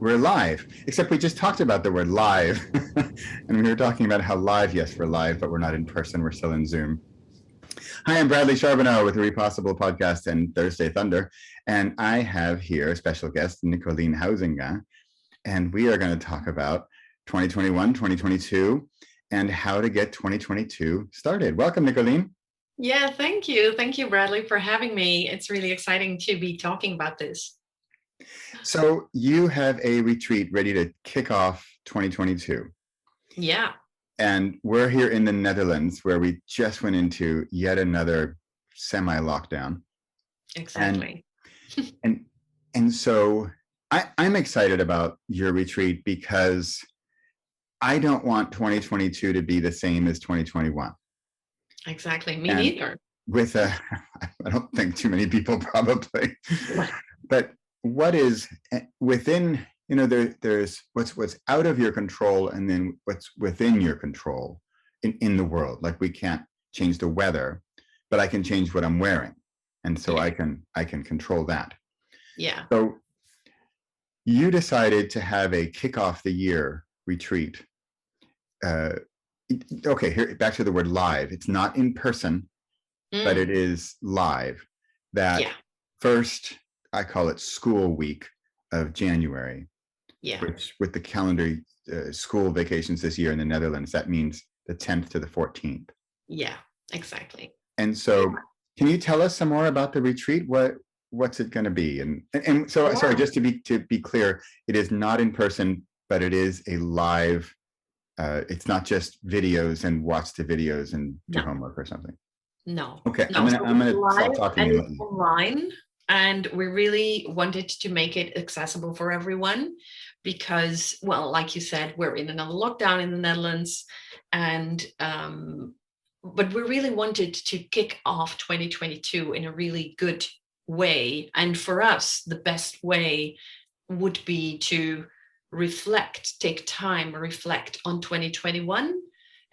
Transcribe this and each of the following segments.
We're live, except we just talked about the word live. And we were talking about how live, yes, we're live, but we're not in person. We're still in Zoom. Hi, I'm Bradley Charbonneau with the Repossible Podcast and Thursday Thunder. And I have here a special guest, Nicoline Huizinga. And we are going to talk about 2021, 2022, and how to get 2022 started. Welcome, Nicoline. Yeah, thank you. Thank you, Bradley, for having me. It's really exciting to be talking about this. So you have a retreat ready to kick off 2022. Yeah. And we're here in the Netherlands where we just went into yet another semi-lockdown. Exactly. And so I'm excited about your retreat because I don't want 2022 to be the same as 2021. Exactly. Me neither. I don't think too many people probably. But what is within, there's what's out of your control and then what's within your control in the world. Like we can't change the weather, but I can change what I'm wearing. And so I can control that. Yeah. So you decided to have a kick off the year retreat. Okay, here back to the word live. It's not in person, but it is live. That first, I call it school week of January. Yeah. Which with the calendar school vacations this year in the Netherlands, that means the 10th to the 14th. Yeah, exactly. And so can you tell us some more about the retreat? What's it going to be? And so, sorry, just to be clear, it is not in person, but it is a live. It's not just videos and watch the videos and do homework or something. No. Okay, no, I'm gonna stop talking. And it's online, and we really wanted to make it accessible for everyone because, well, like you said, we're in another lockdown in the Netherlands, and but we really wanted to kick off 2022 in a really good way. And for us, the best way would be to take time, reflect on 2021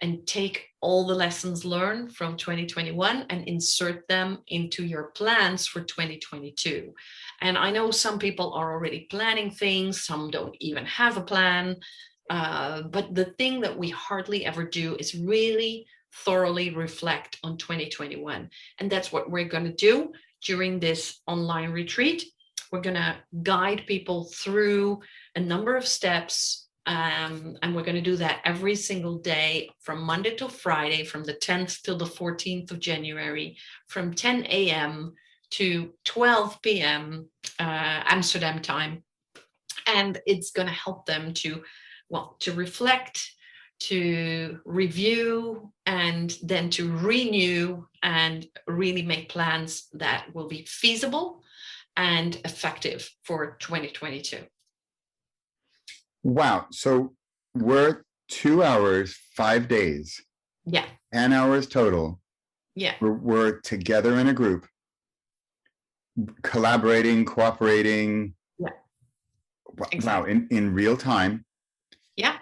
and take all the lessons learned from 2021 and insert them into your plans for 2022. And I know some people are already planning things, some don't even have a plan. But the thing that we hardly ever do is really thoroughly reflect on 2021. And that's what we're going to do during this online retreat. We're going to guide people through a number of steps, and we're going to do that every single day from Monday to Friday, from the 10th till the 14th of January, from 10 a.m. to 12 p.m. Amsterdam time. And it's going to help them to reflect, to review, and then to renew and really make plans that will be feasible and effective for 2022. Wow. So we're 2 hours, 5 days. Yeah. 10 hours total. Yeah. We're together in a group, collaborating, cooperating. Yeah. Wow. In real time. Yeah.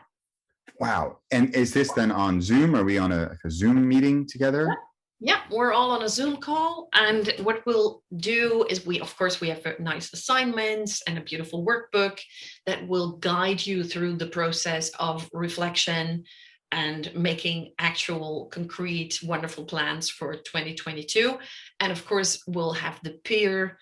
Wow. And is this then on Zoom? Are we on a Zoom meeting together? Yeah, we're all on a Zoom call. And what we'll do is we have nice assignments and a beautiful workbook that will guide you through the process of reflection and making actual, concrete, wonderful plans for 2022. And of course, we'll have the peer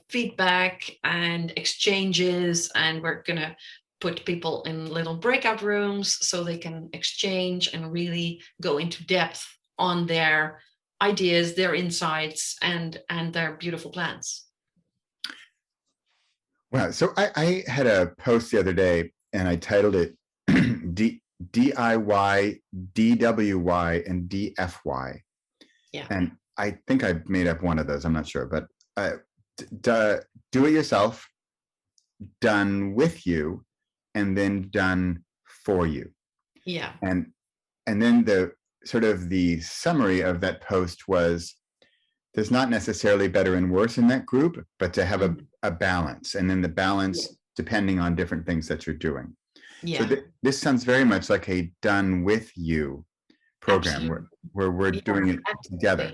feedback and exchanges, and we're going to put people in little breakout rooms so they can exchange and really go into depth on their ideas, their insights, and their beautiful plans. Wow. So I had a post the other day and I titled it DIY, DWY, and DFY. Yeah. And I think I made up one of those. I'm not sure, but do it yourself, done with you, and then done for you. Yeah. And then the sort of the summary of that post was there's not necessarily better and worse in that group, but to have a balance, and then the balance depending on different things that you're doing. Yeah. So this sounds very much like a done with you program where we're doing it together.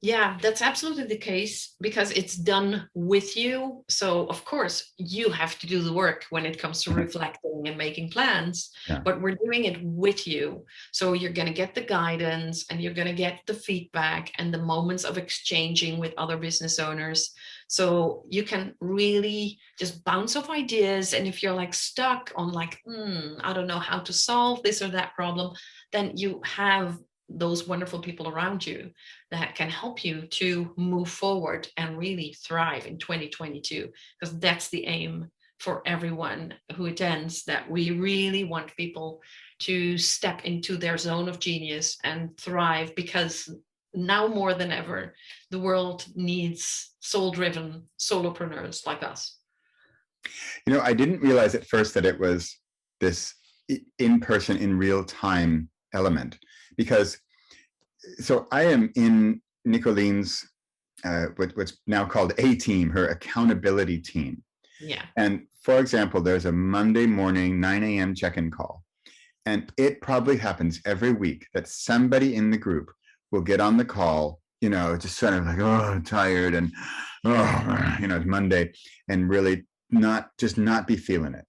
Yeah, that's absolutely the case because it's done with you. So, of course, you have to do the work when it comes to reflecting and making plans, Yeah. but we're doing it with you. So, you're going to get the guidance and you're going to get the feedback and the moments of exchanging with other business owners. So, you can really just bounce off ideas. And if you're like stuck on, like, I don't know how to solve this or that problem, then you have those wonderful people around you that can help you to move forward and really thrive in 2022, because that's the aim for everyone who attends, that we really want people to step into their zone of genius and thrive, because now more than ever the world needs soul-driven solopreneurs like us. I didn't realize at first that it was this in-person, in real time element, because so I am in Nicoline's what's now called A team, her accountability team. Yeah. And for example, there's a Monday morning 9 a.m. check-in call. And it probably happens every week that somebody in the group will get on the call, just sort of like, oh, I'm tired, and it's Monday, and really not be feeling it.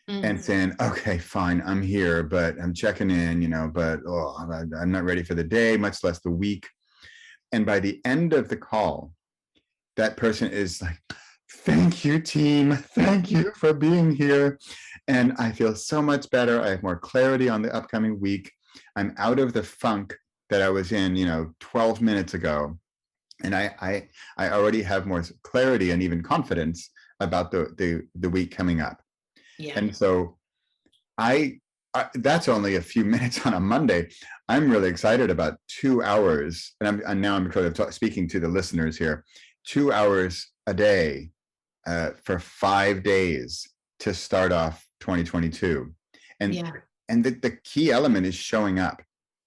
And saying, okay, fine, I'm here, but I'm checking in, but I'm not ready for the day, much less the week. And by the end of the call, that person is like, thank you, team. Thank you for being here. And I feel so much better. I have more clarity on the upcoming week. I'm out of the funk that I was in, 12 minutes ago. And I already have more clarity and even confidence about the week coming up. Yeah. And so that's only a few minutes on a Monday. I'm really excited about 2 hours. And now I'm sort of speaking to the listeners here, 2 hours a day for 5 days to start off 2022. And the key element is showing up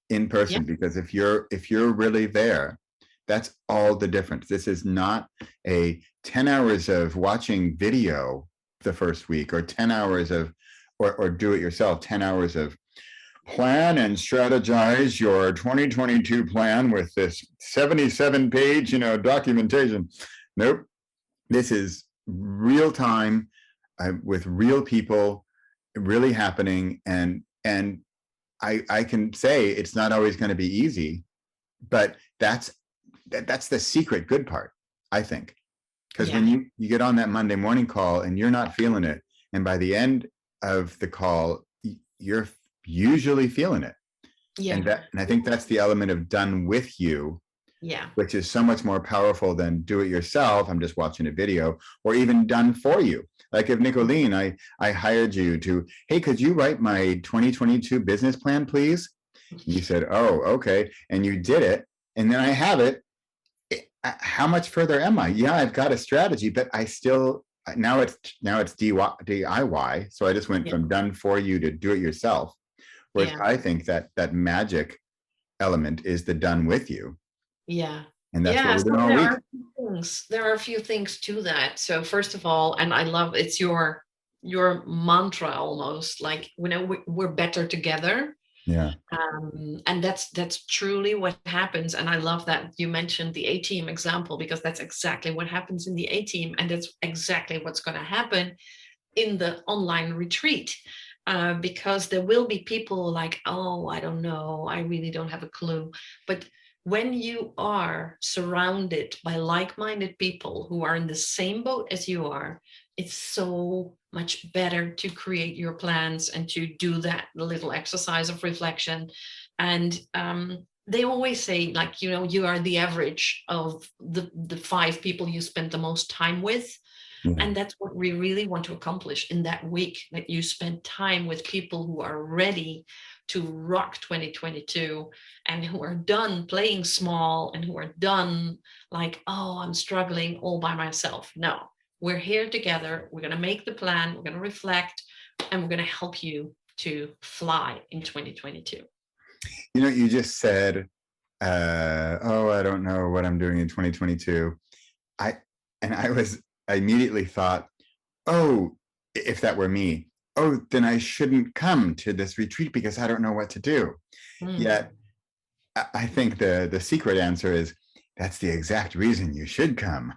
in person, because if you're really there, that's all the difference. This is not a 10 hours of watching video the first week, or 10 hours of or do it yourself, 10 hours of plan and strategize your 2022 plan with this 77-page documentation. Nope. This is real time with real people, really happening. And I can say it's not always going to be easy, but that's the secret good part, I think. Because when you get on that Monday morning call and you're not feeling it, and by the end of the call, you're usually feeling it. Yeah. And I think that's the element of done with you, which is so much more powerful than do it yourself. I'm just watching a video, or even done for you. Like if Nicoline, I hired you to, hey, could you write my 2022 business plan, please? And you said, oh, okay. And you did it. And then I have it. How much further am I? Yeah, I've got a strategy, but I still, now it's DIY. So I just went from done for you to do it yourself. Whereas I think that magic element is the done with you. Yeah. And that's what we're doing all week. There are a few things to that. So first of all, and I love, it's your mantra almost, like, we're better together. Yeah. And that's truly what happens. And I love that you mentioned the A-team example, because that's exactly what happens in the A-team. And that's exactly what's going to happen in the online retreat. Because there will be people like, oh, I don't know, I really don't have a clue. But when you are surrounded by like-minded people who are in the same boat as you are, it's so much better to create your plans and to do that little exercise of reflection. And they always say, like, you are the average of the 5 people you spend the most time with. Mm-hmm. And that's what we really want to accomplish in that week, that you spend time with people who are ready to rock 2022 and who are done playing small and who are done like, oh, I'm struggling all by myself. No, we're here together. We're going to make the plan. We're going to reflect, and we're going to help you to fly in 2022. You just said, I don't know what I'm doing in 2022. I immediately thought, oh, if that were me, oh, then I shouldn't come to this retreat because I don't know what to do. Yet I think the secret answer is that's the exact reason you should come.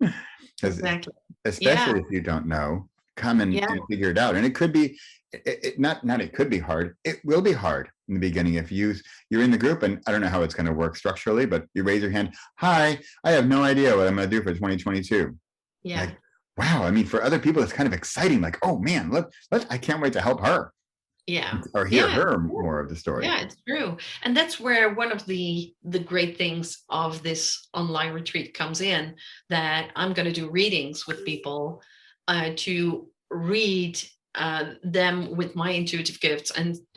Because Exactly. especially Yeah. if you don't know, come and, Yeah. and figure it out. And it could be not it could be hard. It will be hard in the beginning if you're in the group, and I don't know how it's going to work structurally, but you raise your hand. Hi, I have no idea what I'm going to do for 2022. Yeah. Like, wow. I mean, for other people, it's kind of exciting. Like, oh man, look, I can't wait to help her Yeah. or hear Yeah. her more of the story. Yeah, it's true. And that's where one of the great things of this online retreat comes in, that I'm going to do readings with people to read them with my intuitive gifts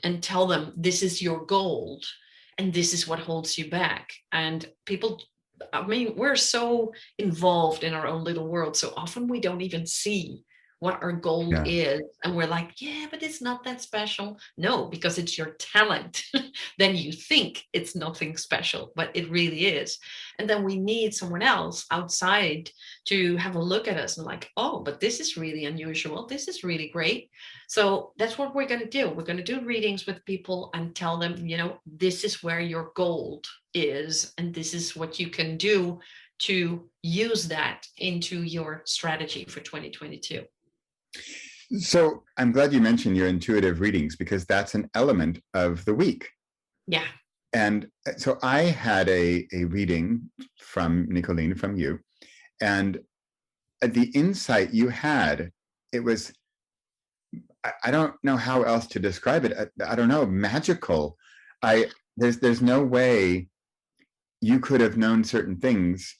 and tell them this is your gold and this is what holds you back. And people, I mean, we're so involved in our own little world. So often we don't even see what our gold Yeah. is. And we're like, yeah, but it's not that special. No, because it's your talent. Then you think it's nothing special, but it really is. And then we need someone else outside to have a look at us and like, oh, but this is really unusual. This is really great. So that's what we're going to do. We're going to do readings with people and tell them, this is where your gold is, and this is what you can do to use that into your strategy for 2022. So I'm glad you mentioned your intuitive readings, because that's an element of the week. Yeah. And so I had a reading from Nicoline, from you, and the insight you had, it was, I don't know how else to describe it. I don't know, magical. There's no way you could have known certain things.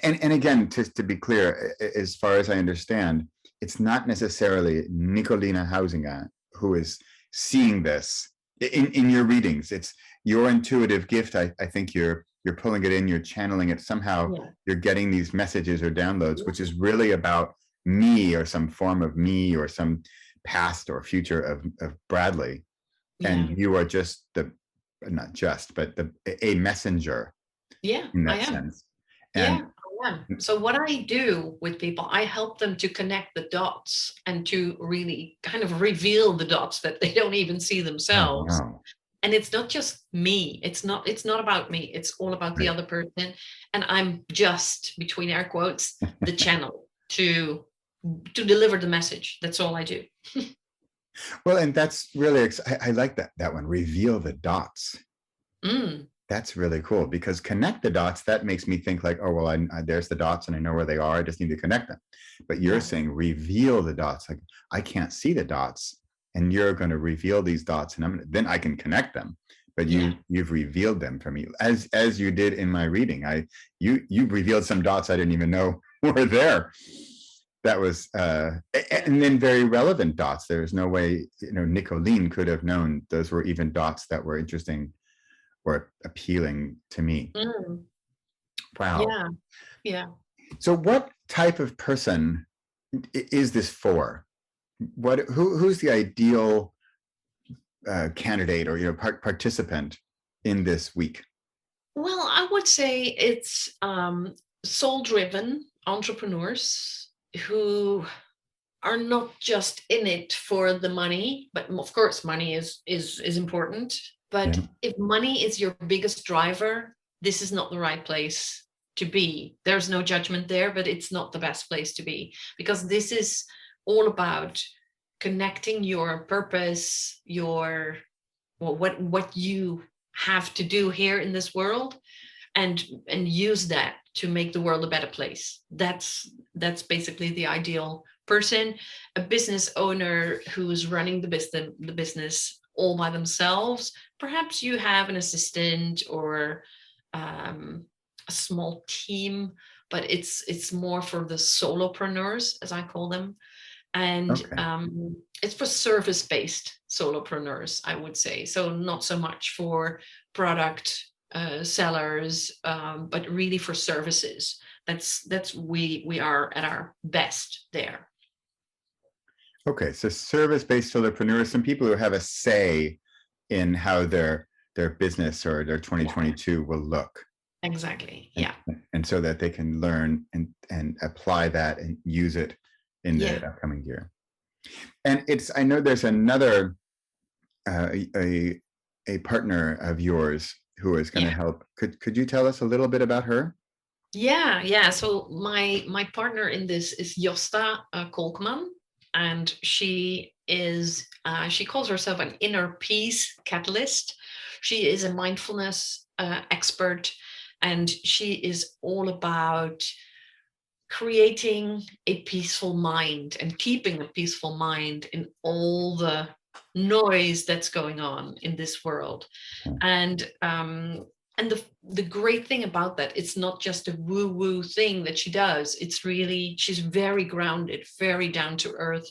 And again, to be clear, as far as I understand, it's not necessarily Nicoline Huizinga who is seeing this in your readings. It's your intuitive gift. I think you're pulling it in, you're channeling it somehow. Yeah. You're getting these messages or downloads, which is really about me, or some form of me, or some past or future of Bradley. And you are just not just, but a messenger. Yeah, in I that am. sense. Yeah, And I am. So what I do with people, I help them to connect the dots and to really kind of reveal the dots that they don't even see themselves. wow. And it's not just me. It's not about me. It's all about the Right. other person. And I'm just, between air quotes, the channel to deliver the message. That's all I do. Well, and that's really, I like that one, reveal the dots. Mm. That's really cool, because connect the dots, that makes me think like, oh, well, I there's the dots and I know where they are. I just need to connect them. But you're saying reveal the dots. Like, I can't see the dots, and you're going to reveal these dots, and then I can connect them. But you've revealed them for me, as you did in my reading. You revealed some dots I didn't even know were there. That was and then very relevant dots. There's no way Nicoline could have known those were even dots that were interesting or appealing to me. Mm. Wow. Yeah. Yeah. So what type of person is this for? Who's the ideal candidate or participant in this week? Well, I would say it's soul-driven entrepreneurs who are not just in it for the money, but of course money is important. But if money is your biggest driver, this is not the right place to be. There's no judgment there, but it's not the best place to be, because this is all about connecting your purpose, what you have to do here in this world, and use that to make the world a better place. That's basically the ideal person. A business owner who's running the business all by themselves. Perhaps you have an assistant or a small team, but it's more for the solopreneurs, as I call them. And it's for service-based solopreneurs, I would say. So not so much for product sellers, but really for services. That's we are at our best there. Okay, so service-based solopreneurs, some people who have a say in how their business or their 2022 will look. Exactly. Yeah. And so that they can learn and apply that and use it in the upcoming year. And I know there's another a partner of yours who is going to help. Could you tell us a little bit about her? Yeah. So my partner in this is Josta Kolkman, and she calls herself an inner peace catalyst. She is a mindfulness expert, and she is all about creating a peaceful mind and keeping a peaceful mind in all the noise that's going on in this world. Hmm. And the great thing about that, it's not just a woo woo thing that she does. It's really, she's very grounded, very down to earth.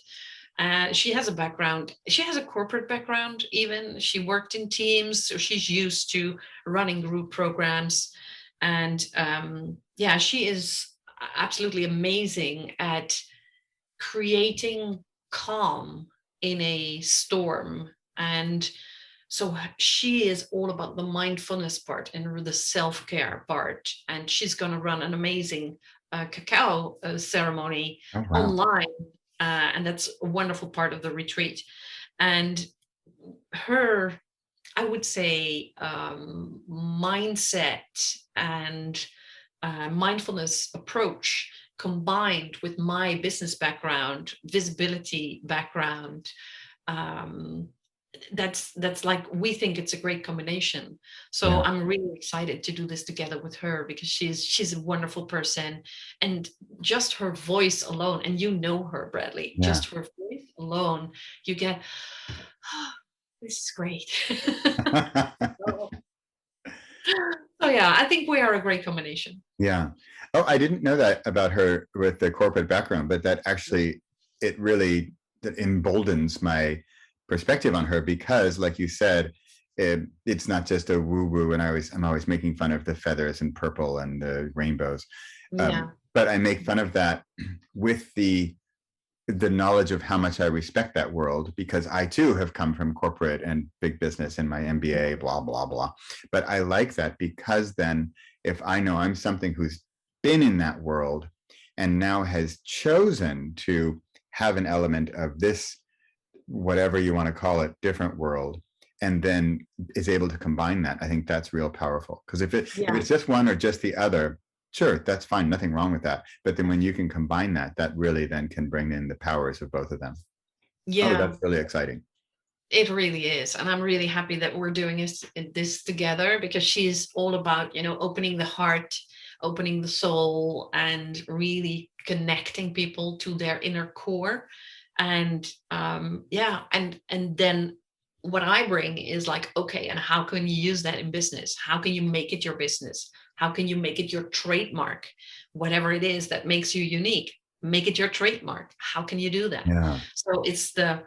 She has a background, she has a corporate background. Even she worked in teams, so she's used to running group programs. And yeah, she is absolutely amazing at creating calm in a storm. And so she is all about the mindfulness part and the self-care part. And she's going to run an amazing cacao ceremony Oh, wow. online. And that's a wonderful part of the retreat. And her, I would say, mindset and mindfulness approach combined with my business background, visibility background, um, that's like, we think it's a great combination. So Yeah. I'm really excited to do this together with her, because she's a wonderful person. And just her voice alone, and you know her, Bradley, Yeah. just her voice alone, you get, oh, this is great. so, so yeah, I think we are a great combination. Yeah. Oh, I didn't know that about her with the corporate background, but that actually, it really, that emboldens my perspective on her, because like you said, it's not just a woo woo. And I'm always making fun of the feathers and purple and the rainbows. Yeah. But I make fun of that with the knowledge of how much I respect that world, because I too have come from corporate and big business in my MBA, blah, blah, blah. But I like that, because then if I know I'm something who's been in that world and now has chosen to have an element of this, whatever you want to call it, different world, and then is able to combine that, I think that's real powerful. Because if Yeah. it's just one or just the other, sure, that's fine, nothing wrong with that. But then when you can combine that, that really then can bring in the powers of both of them. Oh, Yeah. that's really exciting. It really is. And I'm really happy that we're doing this together, because she's all about, opening the heart, opening the soul, and really connecting people to their inner core. And yeah, and then what I bring is like, okay, and how can you use that in business? How can you make it your business? How can you make it your trademark? Whatever it is that makes you unique, make it your trademark. How can you do that? Yeah. So it's the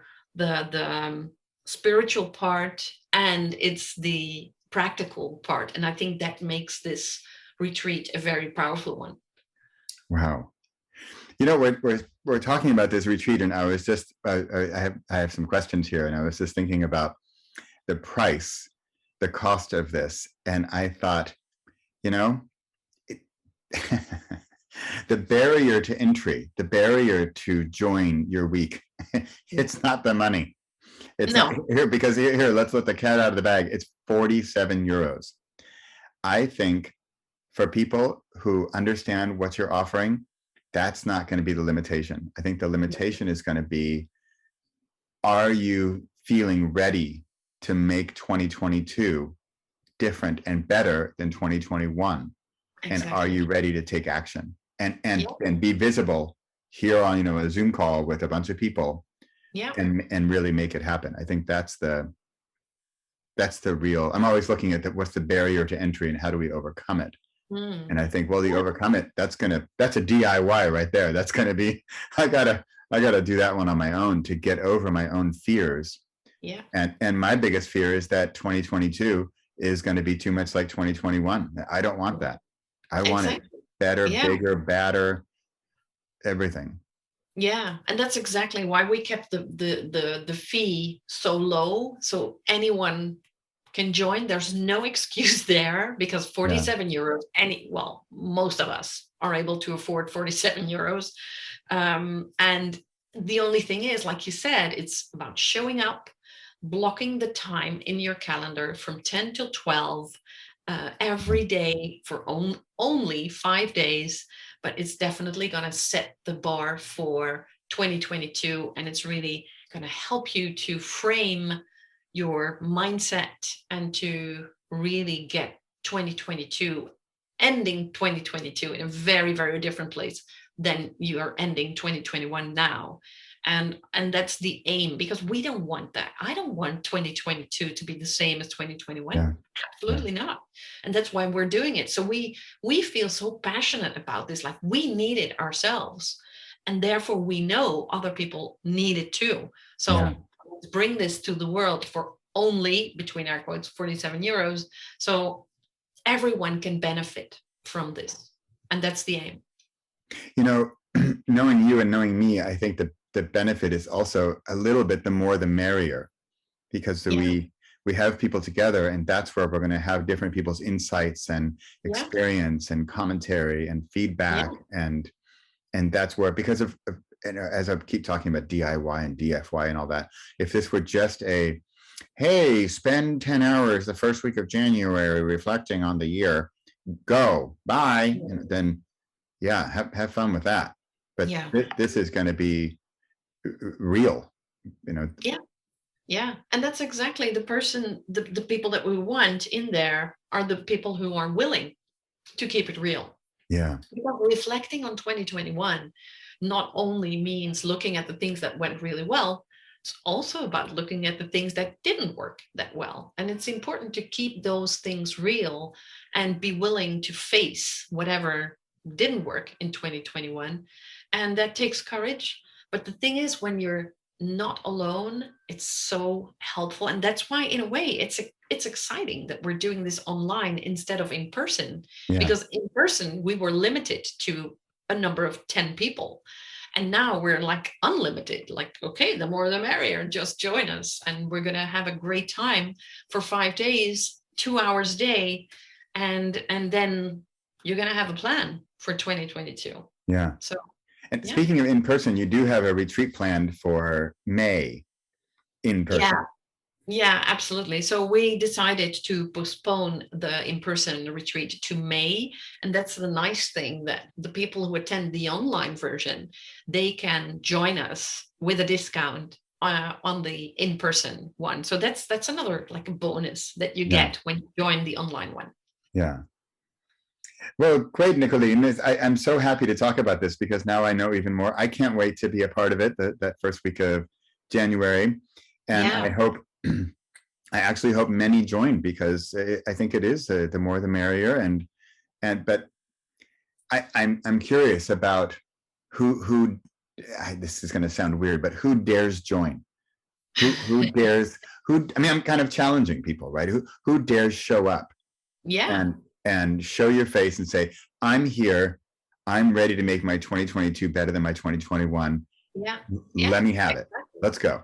spiritual part, and it's the practical part. And I think that makes this retreat a very powerful one. Wow. We're talking about this retreat, and I was just I have some questions here, and I was just thinking about the price, the cost of this, and I thought, you know, it, the barrier to entry, the barrier to join your week, it's not the money. It's not No. here, because here, let's let the cat out of the bag. It's 47 euros. I think for people who understand what you're offering, that's not going to be the limitation. I think the limitation is going to be, are you feeling ready to make 2022 different and better than 2021? And are Exactly. you ready to take action and Yeah. be visible here on, a Zoom call with a bunch of people, Yeah. and really make it happen? I think that's the real, I'm always looking at what's the barrier to entry and how do we overcome it? Mm. And I think, well, the overcome it, that's a DIY right there. That's gonna be, I gotta do that one on my own to get over my own fears. Yeah. And my biggest fear is that 2022 is going to be too much like 2021. I don't want that. I want it Exactly. better, Yeah. bigger, badder, everything. Yeah. And that's exactly why we kept the fee so low, so anyone can join. There's no excuse there, because Yeah. 47 euros, most of us are able to afford 47 euros. And the only thing is, like you said, it's about showing up, blocking the time in your calendar from 10 till 12, every day for only 5 days, but it's definitely going to set the bar for 2022, and it's really going to help you to frame your mindset and to really get 2022, ending 2022 in a very, very different place than you are ending 2021 now. And that's the aim, because we don't want that. I don't want 2022 to be the same as 2021. Yeah. Absolutely not. And that's why we're doing it. So we feel so passionate about this, like we need it ourselves, and therefore we know other people need it too. So let's bring this to the world for only, between air quotes, 47 euros, so everyone can benefit from this. And that's the aim. You know, knowing you and knowing me, I think that the benefit is also a little bit the more the merrier, because we have people together, and that's where we're going to have different people's insights and experience and commentary and feedback, and that's where, because of as I keep talking about DIY and DFY and all that, if this were just a, hey, spend 10 hours the first week of January reflecting on the year, go, bye, and then have fun with that. But this is going to be real, you know. Yeah, and that's exactly the people that we want in there are the people who are willing to keep it real. Because reflecting on 2021 not only means looking at the things that went really well, it's also about looking at the things that didn't work that well. And it's important to keep those things real and be willing to face whatever didn't work in 2021. And that takes courage. But the thing is, when you're not alone, it's so helpful. And that's why, in a way, it's exciting that we're doing this online instead of in person. Because in person, we were limited to a number of 10 people. And now we're like unlimited, like, okay, the more the merrier, just join us. And we're going to have a great time for 5 days, 2 hours a day. And then you're going to have a plan for 2022. Yeah. So, and speaking of in person, you do have a retreat planned for May in person. Yeah, absolutely. So we decided to postpone the in-person retreat to May. And that's the nice thing, that the people who attend the online version, they can join us with a discount on the in-person one. So that's another like a bonus that you get when you join the online one. Yeah. Well, great, Nicoline. I'm so happy to talk about this, because now I know even more. I can't wait to be a part of it that first week of January. And I hope, I actually hope many join, because I think it is the more the merrier. But I'm curious about who this is going to sound weird, but who dares join? Who dares? I mean, I'm kind of challenging people, right? Who dares show up? And show your face and say, I'm here. I'm ready to make my 2022 better than my 2021. Let me have it. Let's go.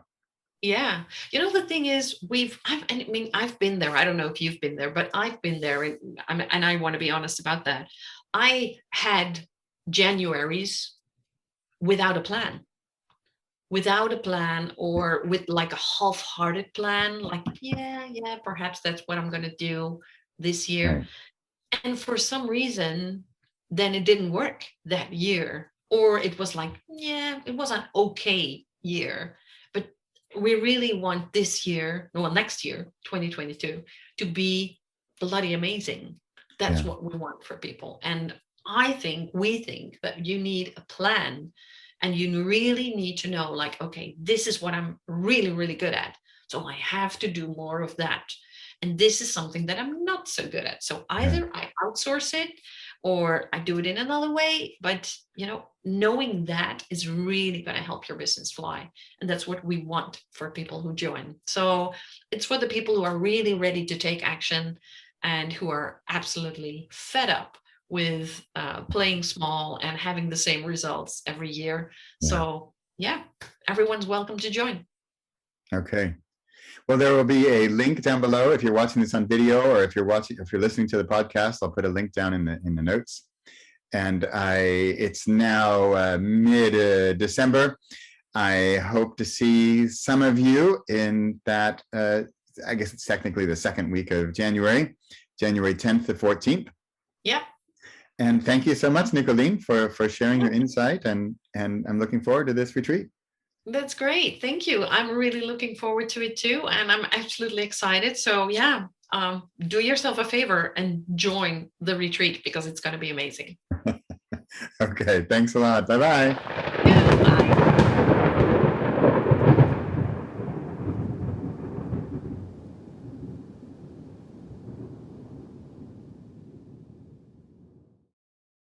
Yeah. You know, the thing is, I've been there. I don't know if you've been there, but I've been there. And I want to be honest about that. I had Januaries without a plan, or with like a half-hearted plan, like, perhaps that's what I'm going to do this year. Right. And for some reason, then it didn't work that year. Or it was like, it was an okay year. But we really want this year, next year, 2022, to be bloody amazing. That's what we want for people. And we think that you need a plan, and you really need to know, like, okay, this is what I'm really, really good at. So I have to do more of that. And this is something that I'm not so good at. So either I outsource it or I do it in another way. But, knowing that is really going to help your business fly. And that's what we want for people who join. So it's for the people who are really ready to take action and who are absolutely fed up with playing small and having the same results every year. So everyone's welcome to join. Okay. Well, there will be a link down below if you're watching this on video, or if you're listening to the podcast. I'll put a link down in the notes. And it's now mid-December. I hope to see some of you in that. I guess it's technically the second week of January. January 10th to 14th. Yeah. And thank you so much, Nicoline, for sharing your insight. And I'm looking forward to this retreat. That's great. Thank you. I'm really looking forward to it too. And I'm absolutely excited. So yeah, do yourself a favor and join the retreat because it's going to be amazing. Okay. Thanks a lot. Bye-bye. Yeah, bye.